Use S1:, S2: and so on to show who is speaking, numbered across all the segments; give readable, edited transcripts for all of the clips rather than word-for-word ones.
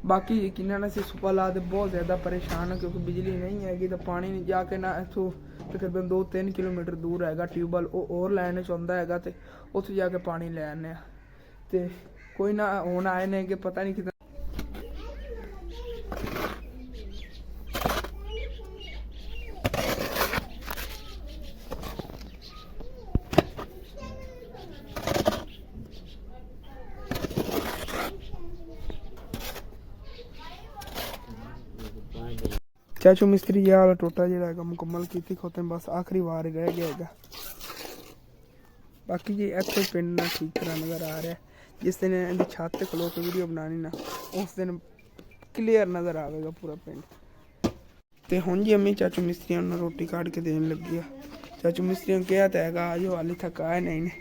S1: बाकी यकीनन असीं सुबह ला ते बहुत ज़्यादा परेशान है क्योंकि बिजली नहीं हैगी तो पानी जाके ना इत्थों तकरीबन 2-3 किलोमीटर दूर हैगा ट्यूबवैल और लैने च आंदा हैगा ते उत्थे जाके पानी लै आने ते कोई ना हुण आए ने कि पता नहीं कितना चाचू मिस्त्री ये वाला टोटा जो है मुकम्मल की खोते बस आखिरी वार रह गया है। बाकी जी इतने पिंड ना ठीक तरह नज़र आ रहा है। जिस दिन इनकी छत से खलो के वीडियो बनानी ना उस दिन क्लीयर नज़र आएगा पूरा पिंड। तो हुण जी अम्मी चाचू मिस्त्री उन्हें रोटी काट के देने लगी है। चाचू मिस्त्री ने कहा तो है आज हाली तक आए नहीं ने।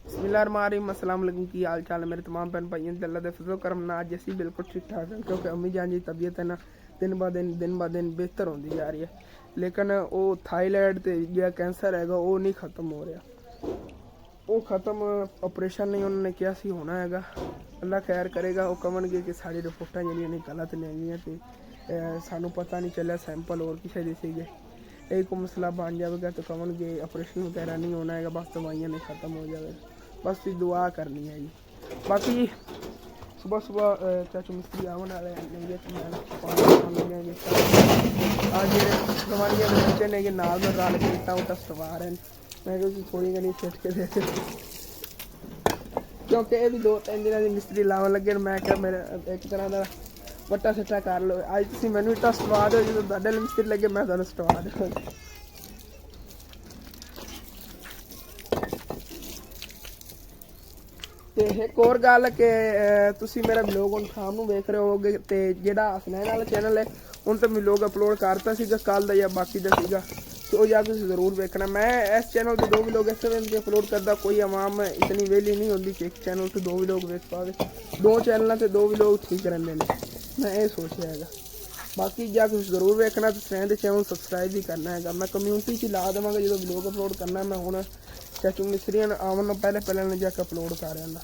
S1: बिस्मिल्लाहिर्रहमानिर्रहीम, अस्सलाम वालेकुम। की हाल चाल है मेरे तमाम भैन भाइयों अल्लाह दे फजल करम ना अज असी बिल्कुल ठीक ठाक हैं क्योंकि अम्मी जान की तबीयत है ना दिन ब दिन बेहतर होती जा रही है। लेकिन वो थाईलैंड ते जो कैंसर हैगा वो नहीं खत्म हो रहा। वो खत्म ऑपरेशन नहीं उन्होंने किया सी होना हैगा। अल्लाह खैर करेगा। वो कमनगे कि सारी रिपोर्टां जिहड़ियां ने गलत ने आईयां ते सानू पता नहीं चलिया सैंपल और किसी दे सीगे। एक को मसला बन जाएगा तो कमनगे ऑपरेशन वगैरह नहीं होना है, बस दवाइयाँ नहीं खत्म हो जाएगा। बस दुआ करनी है जी। बाकी सुबह सुबह चाचू मिस्त्री आवन वाले आज दवाइयाँ बच्चे ने कि नाल में रल के इट्टा उट्टा सवार हैं। मैं थोड़ी घनी छिट के दे क्योंकि ये भी 2-3 दिन की मिस्त्री लावन लगे। मैं क्या मेरे एक तरह का वट्टा सिट्टा कर लो। अज तुम मैनू इट्टा सवा दो जो तुहाडे मिस्त्री लगे मैं तुहानू सवा दूँ। तो एक और गल कि तुसी मेरा व्लॉग हुण शाम नूं वेख रहे होगे तो जिहड़ा हसनैन वाला चैनल है उन तो व्लॉग अपलोड करता सीगा कल दा या बाकी दा सीगा तो वो जाके तुसीं जरूर वेखना। मैं इस चैनल पर 2 व्लॉग इस तरह अपलोड करदा। कोई आवाम इतनी वेली नहीं होती कि एक चैनल पर 2 व्लॉग वेख पावे। 2 चैनलों से 2 व्लॉग ठीक रहिंदे ने। मैं ये सोचा है। बाकी जाके तुसीं जरूर वेखना। तो फ्रेंड चैनल सबसक्राइब भी करना है। मैं कम्यूनिटी च ला देवांगा जो व्लॉग अपलोड करना। मैं हुण चाचू मिस्त्री आवन पहले ने जाके अपलोड कर रहा।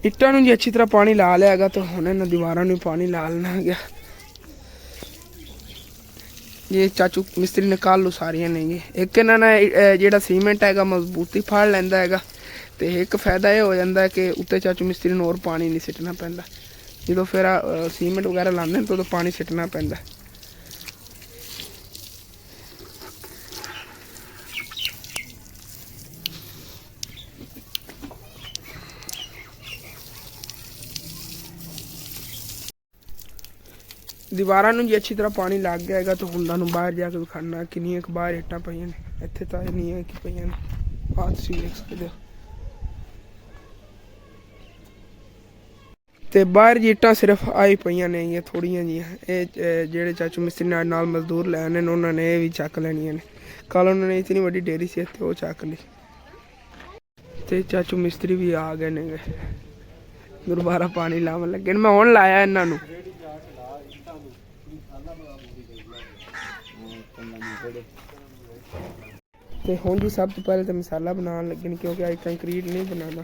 S1: इट्टां नूं जी अच्छी तरह पानी ला लिया है तो हुण इन्हां दीवारां नूं पानी ला लेना गया। ये चाचू मिस्त्री ने कल उसारियां नहीं एक इन्हां ने जिहड़ा सीमेंट हैगा मजबूती फड़ लैंदा हैगा तो एक फायदा यह हो जाता है कि उत्ते चाचू मिस्त्री नूं होर पानी नहीं सिटना पैंदा। जो फिर सीमेंट वगैरह लाते तो पानी सिटना पैंदा। दीवारां नूं जी अच्छी तरह पानी लग गया है तो हुण तुहानूं बाहर जाके विखाना कितनी बाहर इट्टां पईयां ने। इत्थे तां नहीं है कि पईयां ने आ तुसीं देख सकदे हो। ते बाहर जी इट्टां सिर्फ आई पईयां ने ये थोड़ियां जियां। ये जेहड़े चाचू मिस्त्री नाल मजदूर लैने ने उन्होंने ये भी चक लैनियां ने। कल उन्होंने इतनी वड्डी डेरी सी इत्थे वो चक ली। ते चाचू मिस्त्री भी आ गए ने दोबारा पानी लावन लगे। मैं हुण लाया इन्हां नूं। तो हुण जी सब तो पहले तो मसाला बनाने लगे क्योंकि अज कंक्रीट नहीं बनाना।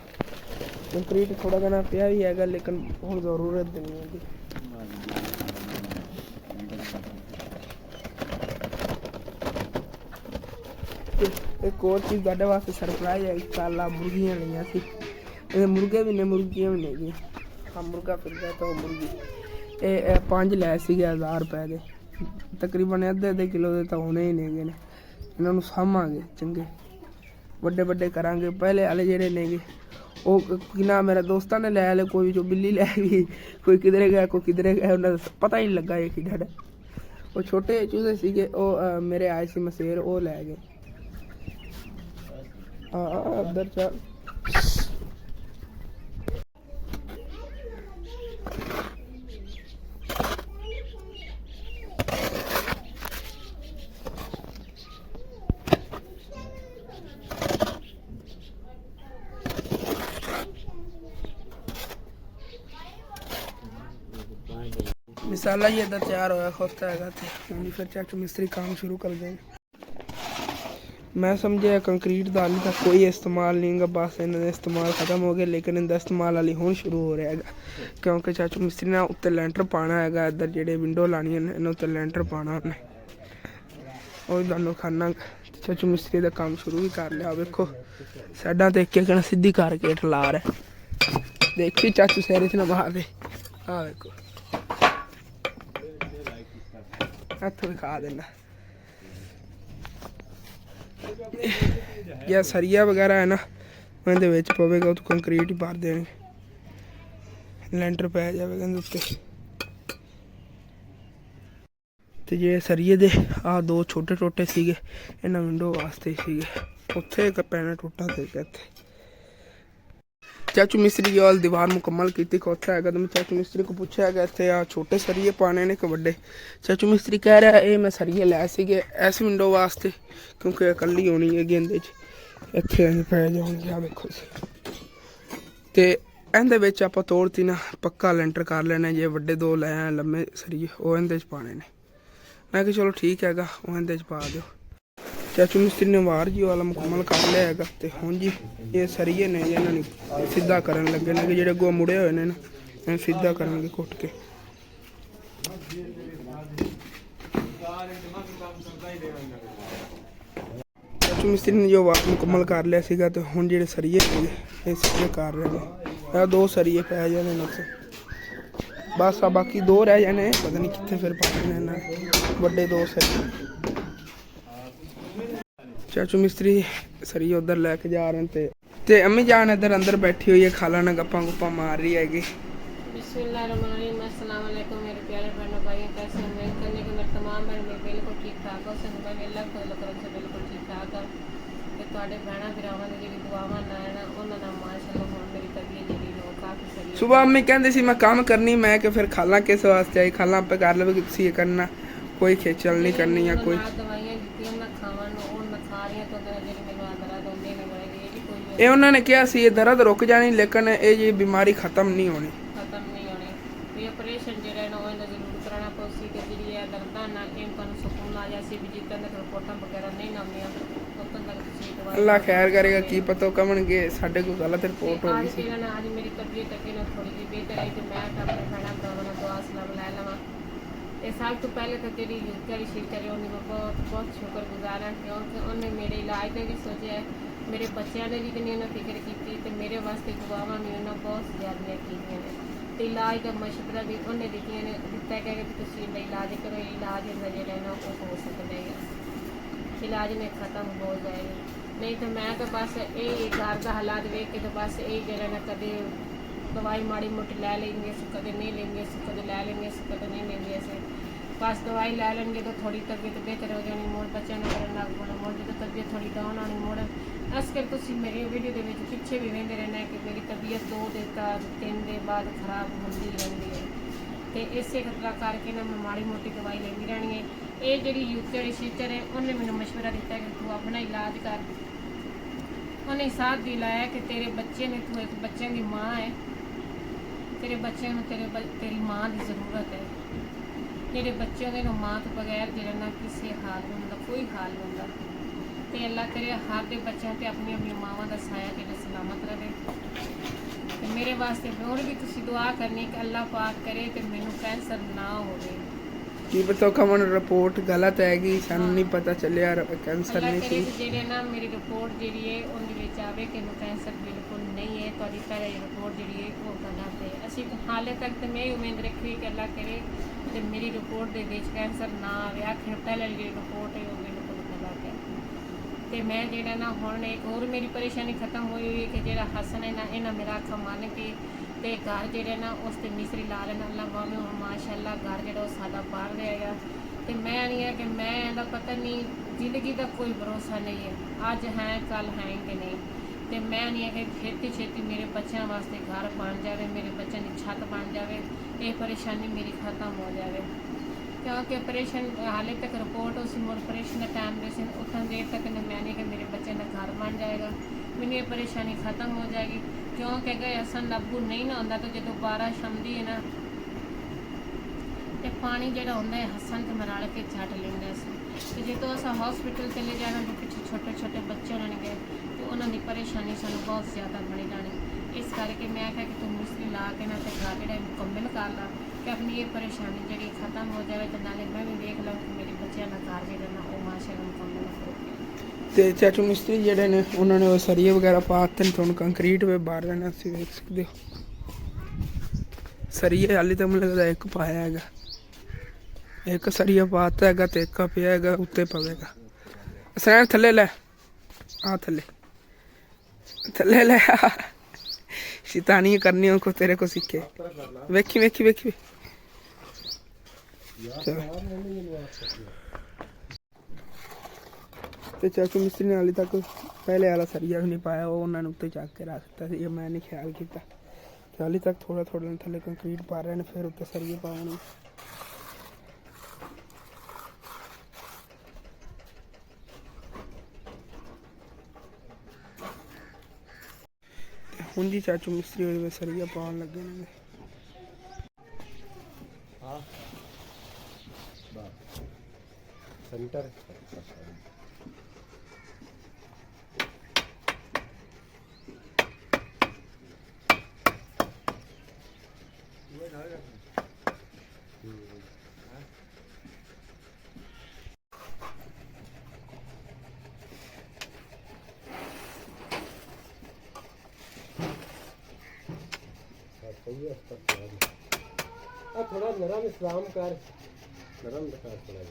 S1: कंक्रीट थोड़ा घना पिया भी है लेकिन हुण जरूरत नहीं है। एक और चीज़ तुहाडे वास्ते सरप्राइज है। कल मुर्गियां लियां सी। मुर्गे भी ने मुर्गियां भी नहीं। हाँ मुर्गा फिरदा तो मुर्गी ये 5 लै सीगे 1000 रुपए के तकरीबन अद्धे किलो के तो होने ही नहीं गए। इन्होंने सामांगे चंगे बड़े बड़े करांगे। पहले वाले जेडे ने वो कि ना मेरे दोस्तों ने लै ले। कोई जो बिल्ली लै गई, कोई किधरे गया, कोई किधरे गया, उन्हें पता ही नहीं लगा ये किधर है। वो छोटे चूजे सीगे वो मेरे आए सी मसेर वो लै गए। हाँ उधर चल। मसाला ये इधर तैयार होया खोता है। फिर चाचू मिस्त्री काम शुरू कर देंगे। मैं समझिया कंक्रीट का हाली तक कोई इस्तेमाल नहीं गा, बस इन्हों का इस्तेमाल खत्म हो गया, लेकिन इनका इस्तेमाल हाली हुण शुरू हो रहा है क्योंकि चाचू मिस्त्री ने उत्ते लैंटर पाना है। इधर जेडे विंडो लानियां ने इन्होंने उत्ते लैंटर पाना उन्हें, और दोनों खाना चाचू मिस्त्री का काम शुरू भी कर लिया। वेखो साइडा तो एक एक ना सीधी कारकेट ला रहा है, देखी चाचू सैरे च नवा दे। आ देखो इत्थों दिखा देना, या सरिया वगैरह है ना उहदे विच पवेगा, तो कंक्रीट ही भर देनी, लैंटर पै जाएगा इहदे उत्ते। ते जे सरिये दे आ दो छोटे टोटे सीगे इन्हां विंडो वास्ते सीगे, उत्थे एक पैना टोटा ते इत्थे। चाचू मिस्त्री जो हाल दीवार मुकम्मल की खोता है, तो मैं चाचू मिस्त्री को पूछा है कि इतने आ छोटे सरिये पाने ने कि बड़े। चाचू मिस्त्री कह रहा है ये मैं सरिये लै सीगे इस विंडो वास्ते क्योंकि अकली होनी है गेंदे इतने पै जाएंगे। आ देखो तो इहदे आप तोड़ती ना पक्का लेंटर कर लेना, जे वड्डे दो लै लम्मे सरिये वो इहदे पाने ने। मैं कि चलो ठीक है वो इहदे पा दो। चाचू मिस्त्री ने वार जी वाला मुकम्मल कर लिया है, तो हुण जी ये सरिये ने इन्होंने सीधा करन लगे ने कि जेडे अगों मुड़े हुए ने ना सीधा करनगे कुट के। चाचू मिस्त्री ने जो वार मुकम्मल कर लिया सीगा, तो हुण जेडे सरिये सीगे ये सरिये कर रहे हैं। दो सरिये पै जाने ने बस, आ बाकी दो रह जाने, पता नहीं कितने फिर पाने इन्होंने वड्डे दो सरिये। चाचू मिस्त्री सरिये उधर लैके जा रहे हैं, ते अम्मी जान इधर अंदर बैठी हुई है, खाला ना गप्पा गुप्पा मार रही हैगी।
S2: बिस्मिल्लाहिर्रहमानिर्रहीम, अस्सलाम वालेकुम मेरे प्यारे बहनों भाई, कैसे उम्मीद करने के मेरे तमाम बहन मेरे बिल्कुल ठीक ठाक हो सन भाई, अल्लाह करम से बिल्कुल ठीक ठाक है। ते तुहाडे भैणा भरावां दी जेहड़ी दुआवां ना है ना उन्हां नाल माशाअल्लाह हुण मेरी तबीयत जेहड़ी नो काफी सही है।
S1: सुबह अम्मी कहंदी सी मैं काम करनी, मैं कि फिर खाला किस वास्ते आई, खाला आपे कर लवे कि तुसीं ये करना, कोई खेचल नहीं करनी या कोई
S2: दवाइयां दित्तियां ना खावन और ना खा रही तो जेहड़ी मेनू दर्द होंदे ने बड़े ये भी कोई
S1: ये उन्होंने कहा सी ये दर्द रुक जानी, लेकिन ये बीमारी खत्म नहीं होनी,
S2: खत्म नहीं होनी। तो ये ऑपरेशन जो है ना वो जरूर कराना पौसी कि जी दर्दा ना इन तुम सुकून आ जाए भी जितने तक रिपोर्टा वगैरह नहीं आउंदियां उतों तक तुसीं दवाई
S1: अल्लाह खैर करेगा। की पता कमणगे साडे कोई गलत रिपोर्ट हो गई सी।
S2: आज मेरी तबीयत अगे ना थोड़ी जी बेहतर आई, तो मैं अपने भैणा भरावां दुआ सलाम लै लवां। ते सब तो पहले तो जी यूके वाली शीकर है उन्हें बहुत बहुत शुक्रगुजार है, क्योंकि उन्हें मेरे इलाज का भी सोचा है, मेरे बच्चों ने भी नहीं उन्हें फिक्र की, तो मेरे वास्ते दुआवां भी उन्हें बहुत ज़्यादा कीतियां ने, तो इलाज का मशवरा भी उन्हें दित्तियां ने, दिता गया कि तुसीं इहदा इलाज करो, इलाज इहदा जेहड़ा ना वो हो सकता है, इलाज ने खत्म हो जाएगा। नहीं तो मैं तो बस ये घर का हालात वेख के तो बस यही जरा ना कदे दवाई माड़ी मोटी लै लेंगे, कदे नहीं लेंगे, कदे लै लेंगे, कदे नहीं लेंगे, ऐसे बस दवाई लै लेंगे तो थोड़ी तबीयत बेहतर हो जानी, मुड़ बच्चों ने करन लग पौना, मुड़ जो तबीयत थोड़ी डाउन आनी मुड़ अस कर तुसीं मेरी वीडियो के पिछे भी वेंदे रहना कि मेरी तबीयत 2 दिन 3 दिन बाद खराब होती रहती है, तो इसे खतरा करके ना मैं माड़ी मोटी दवाई लेंदी रहनी है। ये जी यूके वाली शीचर है उन्हें मैंने मशवरा दिता कि तू अपना इलाज कर, उन्हें साथ दिलाया कि तेरे बच्चे ने, तू एक बच्चे की माँ है, तेरे बच्चे को तेरी माँ की ज़रूरत है, तेरे बच्चे के माँ तो बगैर जो ना किसी हाल में मतलब कोई हाल नहीं होता, तो अल्लाह तेरे हर दे बच्चों से अपनी अपनी मावां का साया तेरे सलामत रहे। तो मेरे वास्ते और भी तुसीं दुआ करनी कि अल्लाह पाक करे तो मैनू कैंसर ना होवे।
S1: की पता कमन रिपोर्ट गलत हैगी, सानू नहीं पता चलिया कैंसर नहीं सी।
S2: जेडे ना मेरी रिपोर्ट जी है उन्हें आवे कि मैं कैंसर बिल्कुल नहीं है, तुहाडी पहले रिपोर्ट जी है वो गलत है। असीं हाले तक तो मैं उम्मीद रखी कि अल्लाह करे तो मेरी रिपोर्ट के विच कैंसर ना आवे, आखिर पहले जी रिपोर्ट है वो बिल्कुल गलत है। तो मैं जेड़ा ना हुण एक और मेरी परेशानी खत्म हुई हुई कि जेड़ा हसन है ना इन्हां मेरा अख मन के ते घर जेड़े ना उस ते मिस्त्री ला लेना, अल्लाह भावें हुण माशाअल्लाह घर जेड़ा वो सादा बन रहा है। तो मैं नहीं है कि मैं इहदा पता नहीं, जिंदगी का कोई भरोसा नहीं है, अज है कल है कि नहीं, तो मैं नहीं है कि छेती छेती मेरे बच्चों वास्ते घर बन जाए, मेरे बच्चों की छत बन जाए, ये परेशानी मेरी खत्म हो जाए, क्योंकि ऑपरेशन हाले तक रिपोर्ट उस ऑपरेशन का टाइम दे उतना देर तक मैं नहीं कि मेरे बच्चे का घर बन जाएगा, मैंने ये परेशानी खत्म हो जाएगी। क्योंकि अगर असन अबू नहीं ना होंदा तो जो बारिश आती है ना तो पानी जो होंगे हसन तो मराल के छट लेंगे, ਤੇ ਜਦੋਂ ਅਸਾਂ ਹਸਪੀਟਲ ਚਲੇ ਜਾਣਾ ਤੇ ਪਿੱਛੇ ਛੋਟੇ ਛੋਟੇ ਬੱਚੇ ਹੋਣਗੇ ਤੇ ਉਹਨਾਂ ਦੀ ਪਰੇਸ਼ਾਨੀ ਸਾਨੂੰ ਬਹੁਤ ਜ਼ਿਆਦਾ ਬਣੀ ਜਾਣੀ। ਇਸ ਕਰਕੇ ਮੈਂ ਕਿਹਾ ਕਿ ਤੂੰ ਮਿਸਤਰੀ ਲਾ ਕੇ ਨਾ ਤੇ ਘਰ ਜਿਹੜਾ ਮੁਕੰਮਲ ਕਰ ਲਾ ਕਿ ਆਪਣੀ ਇਹ ਪਰੇਸ਼ਾਨੀ ਜਿਹੜੀ ਖਤਮ ਹੋ ਜਾਵੇ ਤੇ ਨਾਲੇ ਮੈਂ ਵੀ ਦੇਖ ਲਵਾਂ ਕਿ ਮੇਰੇ ਬੱਚਿਆਂ ਦਾ ਘਰ ਜਿਹੜਾ ਨਾ ਉਹ ਮਾਸ਼ਾਅੱਲਾ ਮੁਕੰਮਲ ਹੋ ਗਿਆ।
S1: ਤੇ ਚਾਚੂ ਮਿਸਤਰੀ ਜਿਹੜੇ ਨੇ ਉਹਨਾਂ ਨੇ ਉਹ ਸਰੀਏ ਵਗੈਰਾ ਪਾ ਦਿੱਤੇ ਨੇ, ਤੁਹਾਨੂੰ ਕੰਕਰੀਟ ਵੇ ਬਾਹਰ ਰਹਿਣਾ ਤੁਸੀਂ ਵੇਖ ਸਕਦੇ ਹੋ। ਸਰੀਏ ਹਾਲੇ ਤਾਂ ਮੈਨੂੰ ਲੱਗਦਾ ਇੱਕ ਪਾਇਆ ਹੈਗਾ, ਇੱਕ ਸਰੀਆ ਪਾਤਾ ਹੈਗਾ ਤੇ ਇੱਕ ਪਿਆ ਹੈਗਾ ਉੱਤੇ ਪਵੇਗਾ। ਸੈਨ ਥੱਲੇ ਲੈ ਆ, ਥੱਲੇ ਥੱਲੇ ਲੈ ਆ। शैतानी करनी को तेरे को सीखे। वेखी वेखी वेखी तो चाचू मिस्त्री ने हाली तक पहले वाला सरिया भी नहीं पाया, वो उन्होंने उत्ते चक के रख दिता। ये मैं नहीं ख्याल किया। हाली तक थोड़ा थोड़ा थले कंक्रीट पा रहे हैं, फिर उत्ते सरिये पाने। हुण जी चाचू मिस्त्री में सरिया पान लगे ने।
S3: सेंटर थोड़ा नरम इस्लाम कर, नरम दिखा थोड़ा।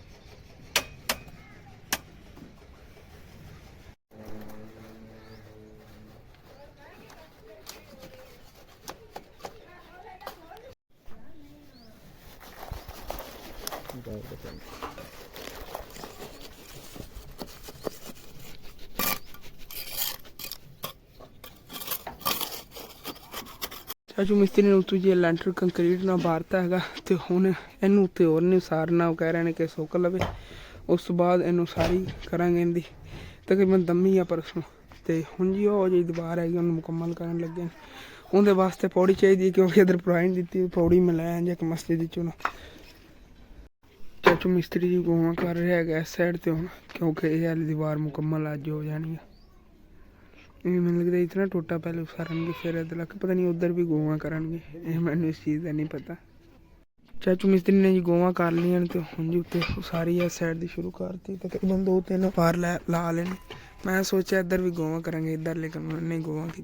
S1: चाचू मिस्त्री ने उत्तों जी लैंटर कंक्रीट ना बारता है तो हुण इनू उत्ते होर नहीं सारना। वो कह रहे हैं कि सुक लवे, उस बाद इनू सारी करांगे इनकी तकरीबन दमी या परसों। तो हुण जी वो जी दीवार हैगी उन्हें मुकम्मल करन लगे। उनके वास्ते पौड़ी चाहिए क्योंकि इधर प्रोवाइड दी पौड़ी मिलाया जैक मसले चुना। चाचू मिस्त्री जी गोवा कर रहे हैं इस साइड से हूँ क्योंकि ये वाली दीवार मुकम्मल अज हो जानी है। मैंने लगता इतना टोटा पहले उसारेंगे फिर इधर लग पता नहीं उधर भी गोवा करेंगे, ये मैंने इस चीज़ का नहीं पता। चाचू मिस्त्री ने जी गोवा कर लिया तो हम जी उत्ते उसारी इस साइड की शुरू करती। तकरीबन 2-3 पार ला लेने। मैं सोचा इधर भी गोवा करेंगे इधर, लेकिन उन्होंने गोवा की।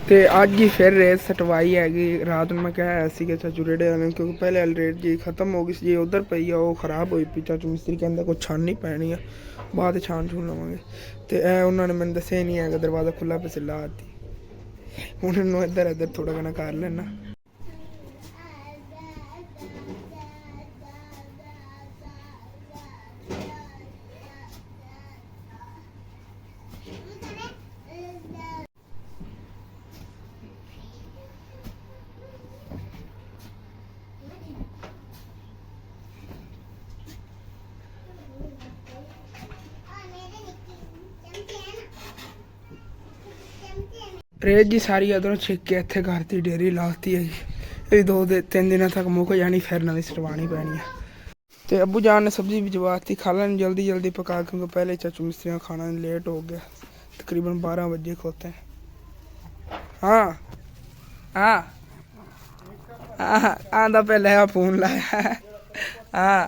S1: तो अज ही फिर रेत सटवाई हैगी। रात में क्या है कि चाचू रेड़े वाले क्योंकि पहले वाली रेत जी खत्म हो गई जी उधर पई है वो खराब हुई पी। चाचू मिस्त्री कहता कुछ छान नहीं पैनी है, बाद छान छून लवेंगे। तो यह उन्होंने मैंने दसिया नहीं है, दरवाज़ा खुला पे सिला दी। उन्होंने इधर इधर थोड़ा घना कर लेना। रेत जी सारी अदरों छिक के इत्थे करती डेरी लाती है जी। ये 2-3 दिन तक मुक जानी, फिर नवी सटवानी पैनी है। तो अबू जान ने सब्जी भी जवाती खाला ने जल्दी जल्दी पका क्योंकि पहले चाचू मिस्त्री का खाना लेट हो गया। तकरीबन 12 बजे खोते हैं। हाँ हाँ आंदा पहले फोन लाया। हाँ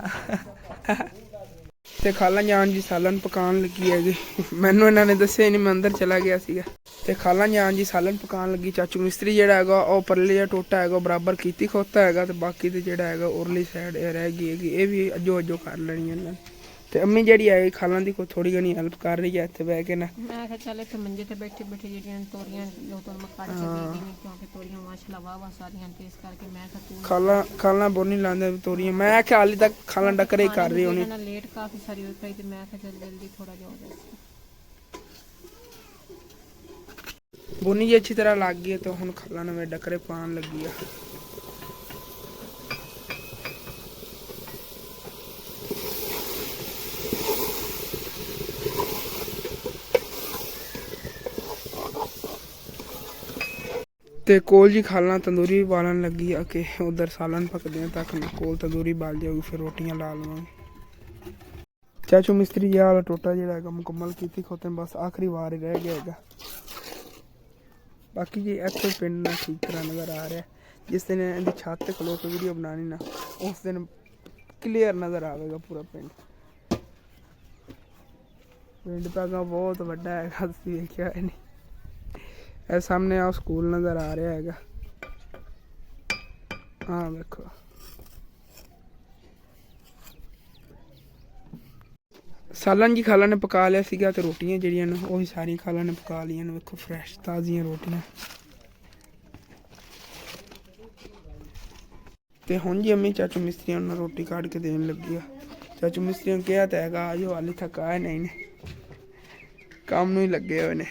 S1: तो खाला जान जी सालन पकान लगी हैगी। मैनू इन्होंने दसिया नहीं, मैं अंदर चला गया सीगा। तो खाला जान जी सालन पकान लगी। चाचू मिस्त्री जोड़ा है वह परले जो टोटा है बराबर की खोता है, तो बाकी तो जोड़ा है उरली साइड रह गई है, ये भी अजो अजो कर लेनी इन्होंने। तो अम्मी जी है खाला की कोई थोड़ी घनी हेल्प कर रही है इतने बह के ना।
S2: मैं चल इतने मंजे ते बैठे बैठे जी तोरियां जो तो मैं काट सकती नहीं क्योंकि तोरियां माशाल्लाह वाह सारियां ते इस करके मैं तू
S1: खाला बोनी लांदे तोरियां। मैं क्या हाली तक खाला डकरे कर रही होनी।
S2: लेट काफी सारी हो गई तो मैं जल्दी जल्दी थोड़ा जो हो जाए।
S1: बोनी जी अच्छी तरह लग गई है तो हुण खाला ने डकरे पान लगी है। ते कोल जी खाला तंदूरी भी बालन लगी है कि उधर सालन पकते हैं तक कोल तंदूरी बाल जाएगी, फिर रोटियां ला लवेंगे। ਚਾਚੂ ਮਿਸਤਰੀ ਜਿਹਾ ਵਾਲਾ ਟੋਟਾ ਜਿਹੜਾ ਹੈਗਾ ਮੁਕੰਮਲ ਕੀਤੀ ਖੋਤੇ ਬਸ ਆਖਰੀ ਵਾਰ ਹੀ ਰਹਿ ਗਿਆ ਹੈਗਾ। ਬਾਕੀ ਜੀ ਇੱਥੇ ਪਿੰਡ ਨਾਲ ਠੀਕ ਤਰ੍ਹਾਂ ਨਜ਼ਰ ਆ ਰਿਹਾ। ਜਿਸ ਦਿਨ ਇਹਦੀ ਛੱਤ ਤੇ ਖਲੋ ਕੇ ਵੀਡੀਓ ਬਣਾਉਣੀ ਨਾ ਉਸ ਦਿਨ ਕਲੀਅਰ ਨਜ਼ਰ ਆਵੇਗਾ ਪੂਰਾ ਪਿੰਡ। ਪਿੰਡ ਤਾਂ ਬਹੁਤ ਵੱਡਾ ਹੈਗਾ, ਤੁਸੀਂ ਵੇਖਿਆ ਨਹੀਂ। ਇਹ ਸਾਹਮਣੇ ਆ ਸਕੂਲ ਨਜ਼ਰ ਆ ਰਿਹਾ ਹੈਗਾ। ਹਾਂ ਵੇਖੋ ਸਾਲਨ ਜੀ ਖਾਲਾ ਨੇ ਪਕਾ ਲਿਆ ਸੀਗਾ ਤੇ ਰੋਟੀਆਂ ਜਿਹੜੀਆਂ ਨੇ ਉਹ ਵੀ ਸਾਰੀਆਂ ਖਾਲਾ ਨੇ ਪਕਾ ਲਈਆਂ ਨੇ। ਵੇਖੋ ਫਰੈਸ਼ ਤਾਜ਼ੀਆਂ ਰੋਟੀਆਂ। ਤੇ ਹੁਣ ਜੀ ਅੰਮੀ ਚਾਚੂ ਮਿਸਤਰੀਆਂ ਨੂੰ ਰੋਟੀ ਕੱਢ ਕੇ ਦੇਣ ਲੱਗੀ ਆ। ਚਾਚੂ ਮਿਸਤਰੀਆਂ ਨੂੰ ਕਿਹਾ ਤਾਂ ਹੈਗਾ ਆਜੋ, ਹਾਲੇ ਤੱਕ ਆਏ ਨਹੀਂ ਨੇ, ਕੰਮ ਨੂੰ ਹੀ ਲੱਗੇ ਹੋਏ ਨੇ।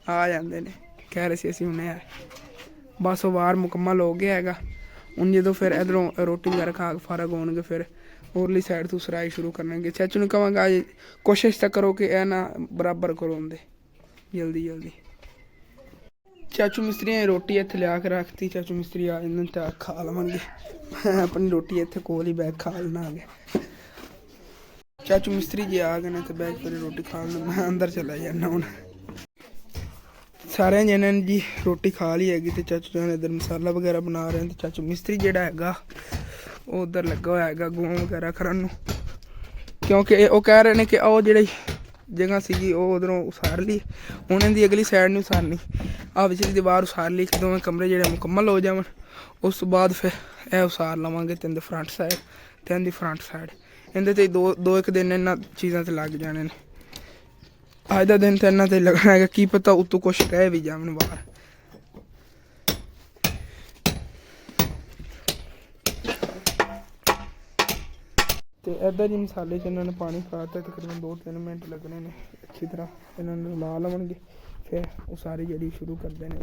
S1: ਆ ਜਾਂਦੇ ਨੇ, ਕਹਿ ਰਹੇ ਸੀ ਅਸੀਂ ਹੁਣੇ ਆਏ। ਬਸ ਉਹ ਵਾਰ ਮੁਕੰਮਲ ਹੋ ਗਿਆ ਹੈਗਾ। ਹੁਣ ਜਦੋਂ ਫਿਰ ਇੱਧਰੋਂ ਰੋਟੀ ਵਗੈਰਾ ਖਾ ਕੇ ਫਾਰਗ ਹੋਣਗੇ ਫਿਰ ਹੋਰਲੀ ਸਾਈਡ ਤੋਂ ਸਰਾਈ ਸ਼ੁਰੂ ਕਰਨਗੇ। ਚਾਚੂ ਨੂੰ ਕਹਾਂਗਾ ਕੋਸ਼ਿਸ਼ ਤਾਂ ਕਰੋ ਕਿ ਇਹ ਨਾ ਬਰਾਬਰ ਕਰੋ ਹੁੰਦੇ ਜਲਦੀ। ਚਾਚੂ ਮਿਸਤਰੀਆਂ ਨੇ ਰੋਟੀ ਇੱਥੇ ਲਿਆ ਕੇ ਰੱਖਤੀ। ਚਾਚੂ ਮਿਸਤਰੀ ਆ ਇਹਨਾਂ ਤਾਂ ਖਾ ਲਵਾਂਗੇ। ਆਪਣੀ ਰੋਟੀ ਇੱਥੇ ਕੋਲ ਹੀ ਬੈਠ ਖਾ ਲੈਣਾ ਆ। ਚਾਚੂ ਮਿਸਤਰੀ ਜੀ ਆ ਗਏ ਨੇ ਤੇ ਬੈਠ ਕੇ ਰੋਟੀ ਖਾ ਲੈਣਾ। ਮੈਂ ਅੰਦਰ ਚਲਾ ਜਾਣਾ ਹੁਣ। ਸਾਰਿਆਂ ਜਣਿਆਂ ਨੇ ਜੀ ਰੋਟੀ ਖਾ ਲਈ ਹੈਗੀ ਤੇ ਚਾਚੂ ਜੀ ਨੇ ਇੱਧਰ ਮਸਾਲਾ ਵਗੈਰਾ ਬਣਾ ਰਹੇ ਨੇ। ਤੇ ਚਾਚੂ ਮਿਸਤਰੀ ਜਿਹੜਾ ਹੈਗਾ ਉਹ ਉੱਧਰ ਲੱਗਾ ਹੋਇਆ ਹੈਗਾ ਗੂੰ ਵਗੈਰਾ ਕਰਨ ਨੂੰ, ਕਿਉਂਕਿ ਉਹ ਕਹਿ ਰਹੇ ਨੇ ਕਿ ਉਹ ਜਿਹੜੀ ਜਗ੍ਹਾ ਸੀਗੀ ਉਹ ਉਧਰੋਂ ਉਸਾਰ ਲਈ, ਹੁਣ ਇਹਦੀ ਅਗਲੀ ਸਾਈਡ ਨੂੰ ਉਸਾਰਨੀ। ਆਹ ਵਿਚਲੀ ਦੀਵਾਰ ਉਸਾਰ ਲਈ ਕਿ ਦੋਵੇਂ ਕਮਰੇ ਜਿਹੜੇ ਮੁਕੰਮਲ ਹੋ ਜਾਵਣ। ਉਸ ਤੋਂ ਬਾਅਦ ਫਿਰ ਇਹ ਉਸਾਰ ਲਵਾਂਗੇ ਤਿੰਨ ਦੇ ਫਰੰਟ ਸਾਈਡ, ਤਿੰਨ ਦੀ ਫਰੰਟ ਸਾਈਡ। ਇਹਦੇ ਤੇ ਦੋ ਇੱਕ ਦਿਨ ਇਹਨਾਂ ਚੀਜ਼ਾਂ ਤੇ ਲੱਗ ਜਾਣੇ ਨੇ। ਅੱਜ ਦਾ ਦਿਨ ਤਾਂ ਇਹਨਾਂ ਤੇ ਲੱਗਣਾ ਹੈਗਾ, ਕੀ ਪਤਾ ਉੱਤੋਂ ਕੁਛ ਰਹਿ ਵੀ ਜਾਵਣ ਬਾਹਰ। ਤੇ ਇੱਦਾਂ ਜੀ ਮਸਾਲੇ 'ਚ ਇਹਨਾਂ ਨੇ ਪਾਣੀ ਪਾਤਾ। ਤਕਰੀਬਨ 2-3 ਮਿੰਟ ਲੱਗਣੇ ਨੇ। ਅੱਛੀ ਤਰ੍ਹਾਂ ਇਹਨਾਂ ਨੂੰ ਲਾ ਲਵਣਗੇ ਫਿਰ ਉਹ ਸਾਰੀ ਜਿਹੜੀ ਸ਼ੁਰੂ ਕਰਦੇ ਨੇ।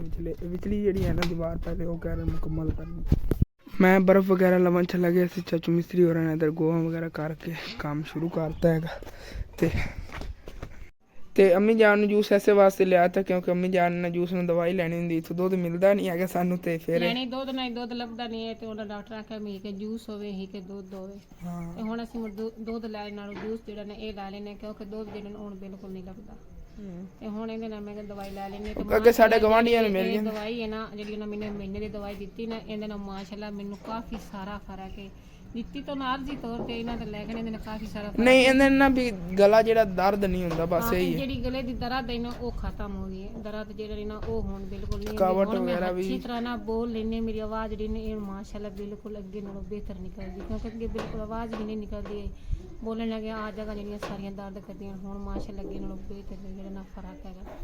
S1: ਵਿਚਲੀ ਜਿਹੜੀ ਹੈ ਨਾ ਦੀਵਾਰ ਪਹਿਲੇ ਉਹ ਕਹਿ ਰਹੇ ਮੁਕੰਮਲ ਕਰਨੀ। ਮੈਂ ਬਰਫ਼ ਵਗੈਰਾ ਲਵਣ ਚਲਾ ਗਿਆ ਸੀ। ਚਾਚੂ ਮਿਸਤਰੀ ਹੋਰਾਂ ਨੇ ਇੱਧਰ ਗੋਹਾ ਵਗੈਰਾ ਕਰਕੇ ਕੰਮ ਸ਼ੁਰੂ ਕਰਤਾ ਹੈਗਾ। ਤੇ ਅੰਮੀ ਜਾਨ ਨੂੰ ਜੂਸ ਐਸੇ ਵਾਸਤੇ ਲਿਆ ਤਾ ਕਿਉਂਕਿ ਅੰਮੀ ਜਾਨ ਨੇ ਜੂਸ ਨੂੰ ਦਵਾਈ ਲੈਣੀ ਹੁੰਦੀ, ਇੱਥੋਂ ਦੁੱਧ ਮਿਲਦਾ ਨਹੀਂ ਹੈਗਾ ਸਾਨੂੰ। ਤੇ ਫਿਰ
S2: ਲੈਣੀ ਦੁੱਧ ਨਹੀਂ, ਦੁੱਧ ਲੱਭਦਾ ਨਹੀਂ ਹੈ ਤੇ ਉਹਨਾਂ ਡਾਕਟਰ ਆਖਿਆ ਵੀ ਕਿ ਜੂਸ ਹੋਵੇ ਹੀ ਕਿ ਦੁੱਧ ਹੋਵੇ। ਤੇ ਹੁਣ ਅਸੀਂ ਦੁੱਧ ਲੈਣ ਨਾਲੋਂ ਜੂਸ ਜਿਹੜਾ ਨੇ ਇਹ ਲੈ ਲੈਨੇ ਕਿਉਂਕਿ ਦੁੱਧ ਜਿਹੜਾ ਹੁਣ ਬਿਲਕੁਲ ਨਹੀਂ ਲੱਭਦਾ। ਤੇ ਹੁਣ ਇਹਦੇ ਨਾਲ ਮੈਂ ਦਵਾਈ ਲੈ ਲੈਣੀ। ਤੇ
S1: ਅੱਗੇ ਸਾਡੇ ਗਵਾਂਢੀਆਂ ਨੂੰ ਮਿਲ ਜਾਂਦੀ
S2: ਦਵਾਈ ਹੈ ਨਾ ਜਿਹੜੀ ਉਹਨਾਂ ਮੈਨੂੰ ਮਹੀਨੇ ਦੀ ਦਵਾਈ ਦਿੱਤੀ ਨਾ, ਇਹਦੇ ਨਾਲ ਮਾਸ਼ਾਅੱਲਾ ਮੈਨੂੰ ਕਾਫੀ ਸਾਰਾ ਫਰਕ ਹੈ। ਦਿੱਤੀ ਤਾਂ ਨਾਰਜ਼ੀ ਤੌਰ ਤੇ ਇਹਨਾਂ ਦੇ ਲੈ ਕੇ ਇਹਦੇ ਨਾਲ ਕਾਫੀ ਸਾਰਾ
S1: ਨਹੀਂ, ਇਹਦੇ ਨਾਲ ਵੀ ਗਲਾ ਜਿਹੜਾ ਦਰਦ ਨਹੀਂ ਹੁੰਦਾ, ਬਸ ਇਹੀ ਹੈ।
S2: ਜਿਹੜੀ ਗਲੇ ਦੀ ਦਰਦ ਹੈ ਨਾ ਉਹ ਖਤਮ ਹੋ ਗਈ ਹੈ। ਦਰਦ ਜਿਹੜੀ ਨਾ ਉਹ ਹੁਣ ਬਿਲਕੁਲ ਨਹੀਂ।
S1: ਥਕਾਵਟ ਵਗੈਰਾ ਵੀ
S2: ਅੱਛੀ ਤਰ੍ਹਾਂ ਨਾਲ ਬੋਲ ਲੈਨੇ। ਮੇਰੀ ਆਵਾਜ਼ ਜਿਹੜੀ ਨੇ ਇਹ ਮਾਸ਼ਾਅੱਲਾ ਬਿਲਕੁਲ ਅੱਗੇ ਨਾਲੋਂ ਬਿਹਤਰ ਨਿਕਲਦੀ, ਕਿਉਂਕਿ ਅੱਗੇ ਬਿਲਕੁਲ ਆਵਾਜ਼ ਵੀ ਨਹੀਂ ਨਿਕਲਦੀ। ਬੋਲਣ ਲੱਗਿਆ ਆ ਜਗ੍ਹਾ ਜਿਹੜੀਆਂ ਸਾਰੀਆਂ ਦਰਦ ਕਰਦੀਆਂ ਹੁਣ ਮਾਸ਼ਾਅੱਲਾ ਅੱਗੇ ਨਾਲੋਂ ਬਿਹਤਰ ਜਿਹੜਾ ਨਾ ਫਰਕ ਹੈਗਾ।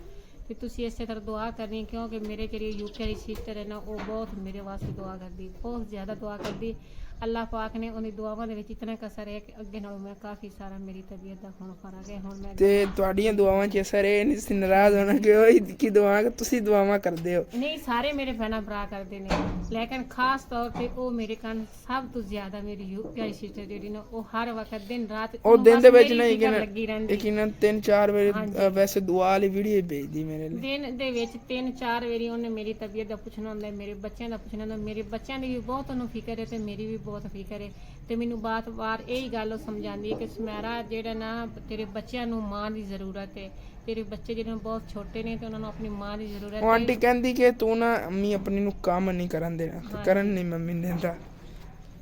S2: ਤੇ ਤੁਸੀਂ ਇਸੇ ਤਰ੍ਹਾਂ ਦੁਆ ਕਰਨੀ ਕਿਉਂਕਿ ਮੇਰੇ ਜਿਹੜੀ ਯੂਕੇ ਦੀ ਸਿਸਟਰ ਹੈ ਨਾ ਉਹ ਬਹੁਤ ਮੇਰੇ ਵਾਸਤੇ ਦੁਆ ਕਰਦੀ, ਬਹੁਤ ਜ਼ਿਆਦਾ ਦੁਆ ਕਰਦੀ। ਅੱਲਾਹ ਪਾਕ ਨੇ ਉਹਦੀ ਦੁਆਵਾਂ ਦੇ ਵਿੱਚ ਇਤਨਾ ਕਸਰ ਹੈ ਕਿ ਅੱਗੇ ਨਾਲੋਂ ਮੈਂ ਕਾਫੀ ਸਾਰਾ ਮੇਰੀ ਤਬੀਅਤ ਦਾ ਹੁਣ ਫਰਕ ਹੈ। ਹੁਣ ਮੈਂ
S1: ਤੇ ਤੁਹਾਡੀਆਂ ਦੁਆਵਾਂ 'ਚ ਅਸਰ ਇਹ ਨਹੀਂ ਸੀ ਨਾਰਾਜ਼ ਹੋਣਾ ਕਿ ਉਹ ਕੀ ਦੁਆ ਤੁਸੀਂ ਦੁਆਵਾਂ ਕਰਦੇ ਹੋ।
S2: ਨਹੀਂ, ਸਾਰੇ ਮੇਰੇ ਭੈਣਾਂ ਭਰਾ ਕਰਦੇ ਨੇ, ਲੇਕਿਨ ਖਾਸ ਤੌਰ ਤੇ ਉਹ ਮੇਰੇ ਕੰਨ ਸਭ ਤੋਂ ਜ਼ਿਆਦਾ ਮੇਰੀ ਯੂਕੇ ਸਿਸਟਰ ਜਿਹੜੀ ਨਾ ਉਹ ਹਰ ਵਕਤ ਦਿਨ ਰਾਤ
S1: ਉਹ ਦਿਨ ਦੇ ਵਿੱਚ ਨਹੀਂ
S2: ਲੱਗੀ ਰਹਿੰਦੀ।
S1: ਯਕੀਨਨ 3-4 ਵਾਰੀ ਵੈਸੇ ਦੁਆ ਵਾਲੀ ਵੀਡੀਓ ਭੇਜਦੀ ਮੇਰੇ ਲਈ।
S2: ਦਿਨ ਦੇ ਵਿੱਚ 3-4 ਵਾਰੀ ਉਹਨੇ ਮੇਰੀ ਤਬੀਅਤ ਦਾ ਪੁੱਛਣਾ ਹੁੰਦਾ, ਮੇਰੇ ਬੱਚਿਆਂ ਦਾ ਪੁੱਛਣਾ ਹੁੰਦਾ। ਮੇਰੇ ਬੱਚਿਆਂ ਦੀ ਵੀ ਬਹੁਤ ਉਹਨੂੰ ਫਿਕਰ ਹੈ ਤੇ ਮੇਰੀ ਵੀ ਬਹੁਤ ਫਿਕਰ ਹੈ। ਤੇ ਮੈਨੂੰ ਬਾਰ-ਬਾਰ ਇਹੀ ਗੱਲ ਉਹ ਸਮਝਾਉਂਦੀ ਹੈ ਕਿ ਸੁਮੈਰਾ ਜਿਹੜਾ ਨਾ ਤੇਰੇ ਬੱਚਿਆਂ ਨੂੰ ਮਾਂ ਦੀ ਜ਼ਰੂਰਤ ਹੈ। ਤੇਰੇ ਬੱਚੇ ਜਿਹੜੇ ਬਹੁਤ ਛੋਟੇ ਨੇ ਤੇ ਉਹਨਾਂ ਨੂੰ ਆਪਣੀ ਮਾਂ ਦੀ ਜ਼ਰੂਰਤ ਹੈ।
S1: ਉਹ ਆਂਟੀ ਕਹਿੰਦੀ ਕਿ ਤੂੰ ਨਾ ਅੰਮੀ ਆਪਣੀ ਨੂੰ ਕੰਮ ਨਹੀਂ ਕਰਨ ਦੇਣਾ ਤੇ ਕਰਨ ਨਹੀਂ ਮੰਮੀ ਨੇ ਦਿੰਦਾ।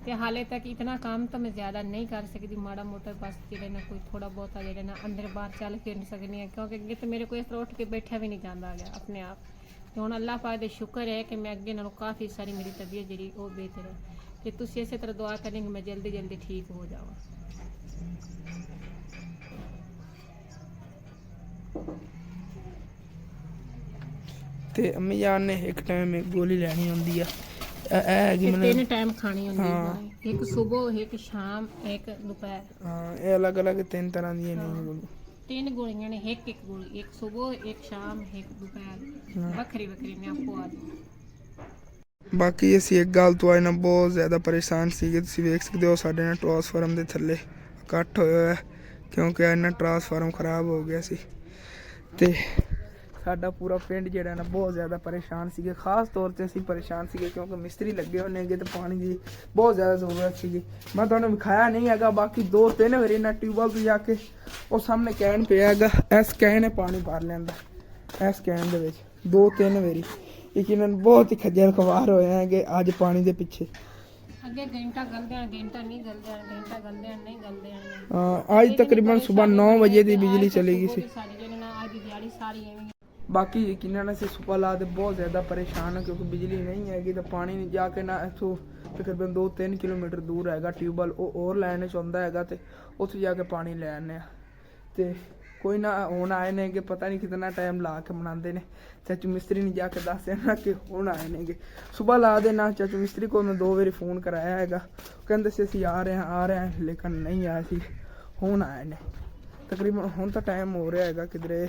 S2: ਤੇ ਹਾਲੇ ਤੱਕ ਇਤਨਾ ਕੰਮ ਤਾਂ ਮੈਂ ਜ਼ਿਆਦਾ ਨਹੀਂ ਕਰ ਸਕਦੀ, ਮਾੜਾ ਮੋਟਾ ਬਸ ਜਿਹੜੇ ਨਾ ਕੋਈ ਥੋੜਾ ਬਹੁਤਾ ਜਿਹੜੇ ਨਾ ਅੰਦਰ ਬਾਹਰ ਚੱਲ ਫਿਰ ਸਕਦੀ ਹਾਂ ਕਿਉਂਕਿ ਅੱਗੇ ਤੇ ਮੇਰੇ ਕੋਈ ਇਸ ਤਰ੍ਹਾਂ ਉੱਠ ਕੇ ਬੈਠਿਆ ਵੀ ਨਹੀਂ ਜਾਂਦਾ ਗਿਆ ਆਪਣੇ ਆਪ। ਤੇ ਹੁਣ ਅੱਲਾਹ ਪਾਕ ਦਾ ਸ਼ੁਕਰ ਹੈ ਕਿ ਮੈਂ ਅੱਗੇ ਨਾਲੋਂ ਕਾਫੀ ਸਾਰੀ ਮੇਰੀ ਤਬੀਅਤ ਜਿਹੜੀ ਉਹ ਬਿਹਤਰ ਹੈ। ਤੇ ਤੁਸੀਂ ਇਸੇ ਤਰ੍ਹਾਂ ਦੁਆ ਕਰਨੀ ਕਿ ਮੈਂ ਜਲਦੀ ਠੀਕ ਹੋ ਜਾਵਾਂ।
S1: ਤੇ ਅੰਮੀ ਜਾਨ ਨੇ ਇੱਕ ਟਾਈਮ ਗੋਲੀ ਲੈਣੀ ਹੁੰਦੀ ਆ। ਇਹ ਹੈਗੀ ਮਤਲਬ
S2: 3 ਟਾਈਮ ਖਾਣੀ ਹੁੰਦੀ ਹੈ, ਇੱਕ ਸਵੇਰ, ਇੱਕ ਸ਼ਾਮ, ਇੱਕ ਦੁਪਹਿਰ।
S1: ਹਾਂ, ਇਹ ਅਲੱਗ-ਅਲੱਗ 3 ਤਰ੍ਹਾਂ ਦੀਆਂ ਨੇ
S2: 3 ਗੋਲੀਆਂ ਨੇ, ਇੱਕ ਗੋਲੀ, ਇੱਕ ਸਵੇਰ, ਇੱਕ ਸ਼ਾਮ, ਇੱਕ ਦੁਪਹਿਰ, ਵੱਖਰੀ ਨੇ ਆਪੋ ਆਪ।
S1: ਬਾਕੀ ਅਸੀਂ ਇੱਕ ਗੱਲ ਤੋਂ ਅੱਜ ਨਾਲ ਬਹੁਤ ਜ਼ਿਆਦਾ ਪਰੇਸ਼ਾਨ ਸੀਗੇ। ਤੁਸੀਂ ਵੇਖ ਸਕਦੇ ਹੋ ਸਾਡੇ ਨਾਲ ਟਰਾਂਸਫਾਰਮ ਦੇ ਥੱਲੇ ਇਕੱਠ ਹੋਇਆ ਹੋਇਆ ਕਿਉਂਕਿ ਇਹਨਾਂ ਟਰਾਂਸਫਾਰਮ ਖਰਾਬ ਹੋ ਗਿਆ ਸੀ। ਤੇ ਸਾਡਾ ਪੂਰਾ ਪਿੰਡ ਜਿਹੜਾ ਨਾ ਬਹੁਤ ਜ਼ਿਆਦਾ ਪਰੇਸ਼ਾਨ ਸੀਗੇ। ਖਾਸ ਤੌਰ ਤੇ ਅਸੀਂ ਪਰੇਸ਼ਾਨ ਸੀਗੇ ਕਿਉਂਕਿ ਮਿਸਤਰੀ ਲੱਗੇ ਹੋਏ ਨੇਗੇ ਤੇ ਪਾਣੀ ਦੀ ਬਹੁਤ ਜ਼ਿਆਦਾ ਜ਼ਰੂਰਤ ਸੀਗੀ। ਮੈਂ ਤੁਹਾਨੂੰ ਵਿਖਾਇਆ ਨਹੀਂ ਹੈਗਾ, ਬਾਕੀ 2-3 ਵਾਰੀ ਨਾ ਟਿਊਬਵੈਲ ਤੋਂ ਜਾ ਕੇ ਉਹ ਸਾਹਮਣੇ ਕੈਨ ਪਿਆ ਹੈਗਾ, ਇਸ ਕੈਨ ਨੇ ਪਾਣੀ ਭਰ ਲੈਂਦਾ। ਇਸ ਕੈਨ ਦੇ ਵਿੱਚ 2-3 ਵਾਰੀ ਯਕੀਨਨ ਬਹੁਤ ਹੀ ਖੱਜਲ ਖਵਾਰ ਹੋਏ ਹੈਗੇ ਅੱਜ ਪਾਣੀ ਦੇ ਪਿੱਛੇ।
S2: ਅੱਗੇ ਘੰਟਾ ਗਲਦੇ ਹਨ, ਘੰਟਾ ਨਹੀਂ ਗਲਦੇ ਹਨ, ਘੰਟਾ ਗਲਦੇ ਹਨ, ਨਹੀਂ ਗਲਦੇ ਹਨ।
S1: ਹਾਂ, ਅੱਜ ਤਕਰੀਬਨ ਸਵੇਰ 9 ਵਜੇ ਦੀ ਬਿਜਲੀ ਚਲੀ ਗਈ ਸੀ।
S2: ਸਾਡੀ ਜਿਹੜੀ ਨਾ ਅੱਜ ਦੀ ਦਿਹਾੜੀ ਸਾਰੀ ਐਵੇਂ
S1: ਬਾਕੀ ਯਕੀਨਨ ਅਸੀਂ ਸੁਬਹ ਲਾ ਤੇ ਬਹੁਤ ਜ਼ਿਆਦਾ ਪਰੇਸ਼ਾਨ ਹਾਂ ਕਿਉਂਕਿ ਬਿਜਲੀ ਨਹੀਂ ਹੈਗੀ ਤਾਂ ਪਾਣੀ ਨਹੀਂ ਜਾ ਕੇ ਨਾ ਇੱਥੋਂ ਤਕਰੀਬਨ 2-3 ਕਿਲੋਮੀਟਰ ਦੂਰ ਹੈਗਾ ਟਿਊਬਵੈਲ, ਉਹ ਹੋਰ ਲੈਣ ਚਾਹੁੰਦਾ ਹੈਗਾ ਤੇ ਉੱਥੇ ਜਾ ਕੇ ਪਾਣੀ ਲੈ ਆਉਂਦੇ ਆ। ਤੇ ਕੋਈ ਨਾ ਹੁਣ ਆਏ ਨੇ ਕਿ ਪਤਾ ਨਹੀਂ ਕਿੰਨਾ ਟਾਈਮ ਲਾ ਕੇ ਬਣਾਉਂਦੇ ਨੇ। ਚਾਚੂ ਮਿਸਤਰੀ ਨੇ ਜਾ ਕੇ ਦੱਸਿਆ ਨਾ ਕਿ ਹੁਣ ਆਏ ਨੇਗੇ। ਸੁਬਹ ਲਾ ਦੇ ਨਾ ਚਾਚੂ ਮਿਸਤਰੀ ਕੋਲ ਮੈਂ 2 ਵਾਰੀ ਫੋਨ ਕਰਾਇਆ ਹੈਗਾ, ਕਹਿੰਦੇ ਸੀ ਅਸੀਂ ਆ ਰਹੇ ਹਾਂ ਲੇਕਿਨ ਨਹੀਂ ਆਏ ਸੀ, ਹੁਣ ਆਏ ਨੇ। ਤਕਰੀਬਨ ਹੁਣ ਤਾਂ ਟਾਈਮ ਹੋ ਰਿਹਾ ਹੈਗਾ ਕਿਧਰੇ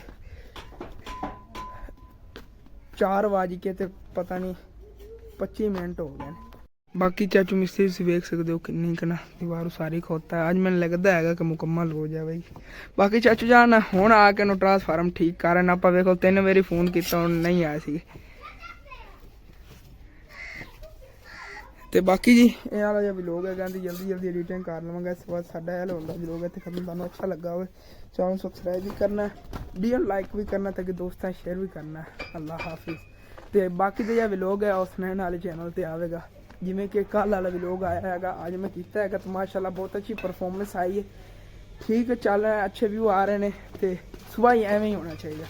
S1: 4 ਵਜ ਕੇ ਤੇ ਪਤਾ ਨਹੀਂ 25 ਮਿੰਟ ਹੋ ਗਏ ਨੇ। ਬਾਕੀ ਚਾਚੂ ਮਿਸਤਰੀ ਤੁਸੀਂ ਵੇਖ ਸਕਦੇ ਹੋ ਕਿੰਨੀ ਕਨਾ ਦੀਵਾਰ ਸਾਰੀ ਖੋਤਾ ਹੈ। ਅੱਜ ਮੈਨੂੰ ਲੱਗਦਾ ਹੈਗਾ ਕਿ ਮੁਕੰਮਲ ਹੋ ਜਾਵੇਗੀ। ਬਾਕੀ ਚਾਚੂ ਜਾਨ ਹੁਣ ਆ ਕੇ ਨੂੰ ਟਰਾਂਸਫਾਰਮ ਠੀਕ ਕਰਨ ਆਪਾਂ ਵੇਖੋ 3 ਵਾਰੀ ਫੋਨ ਕੀਤਾ ਹੁਣ ਨਹੀਂ ਆਇਆ ਸੀ। ਤੇ ਬਾਕੀ ਜੀ ਇਹ ਵਾਲਾ ਜਿਹਾ ਵਲੋਗ ਹੈ ਕਹਿੰਦੀ ਜਲਦੀ ਐਡੀਟਿੰਗ ਕਰ ਲਵਾਂਗਾ। ਇਸ ਵਾਰ ਸਾਡਾ ਇਹ ਹੁੰਦਾ ਵਲੋਗ ਇੱਥੇ ਖਤਮ। ਤੁਹਾਨੂੰ ਅੱਛਾ ਲੱਗਾ ਹੋਵੇ ਚੈਨਲ ਸਬਸਕ੍ਰਾਈਬ ਵੀ ਕਰਨਾ, ਵੀਡੀਓ ਲਾਈਕ ਵੀ ਕਰਨਾ ਤਾਂ ਕਿ ਦੋਸਤਾਂ ਸ਼ੇਅਰ ਵੀ ਕਰਨਾ। ਅੱਲਾ ਹਾਫਿਜ਼। ਤੇ ਬਾਕੀ ਦੇ ਜਿਹੜਾ ਵਲੋਗ ਹੈ ਉਸ ਨੈਣ ਵਾਲੇ ਚੈਨਲ ਤੇ ਆਵੇਗਾ, ਜਿਵੇਂ ਕਿ ਕੱਲ ਵਾਲਾ ਵਲੋਗ ਆਇਆ ਹੈਗਾ ਅੱਜ ਮੈਂ ਕੀਤਾ ਹੈਗਾ ਤੇ ਮਾਸ਼ਾਅੱਲਾ ਬਹੁਤ ਅੱਛੀ ਪਰਫਾਰਮੈਂਸ ਆਈ ਹੈ। ਠੀਕ ਚੱਲ ਰਿਹਾ, ਅੱਛੇ ਵਿਊ ਆ ਰਹੇ ਨੇ ਤੇ ਸੁਬਾਹ ਹੀ ਐਵੇਂ ਹੀ ਹੋਣਾ ਚਾਹੀਦਾ।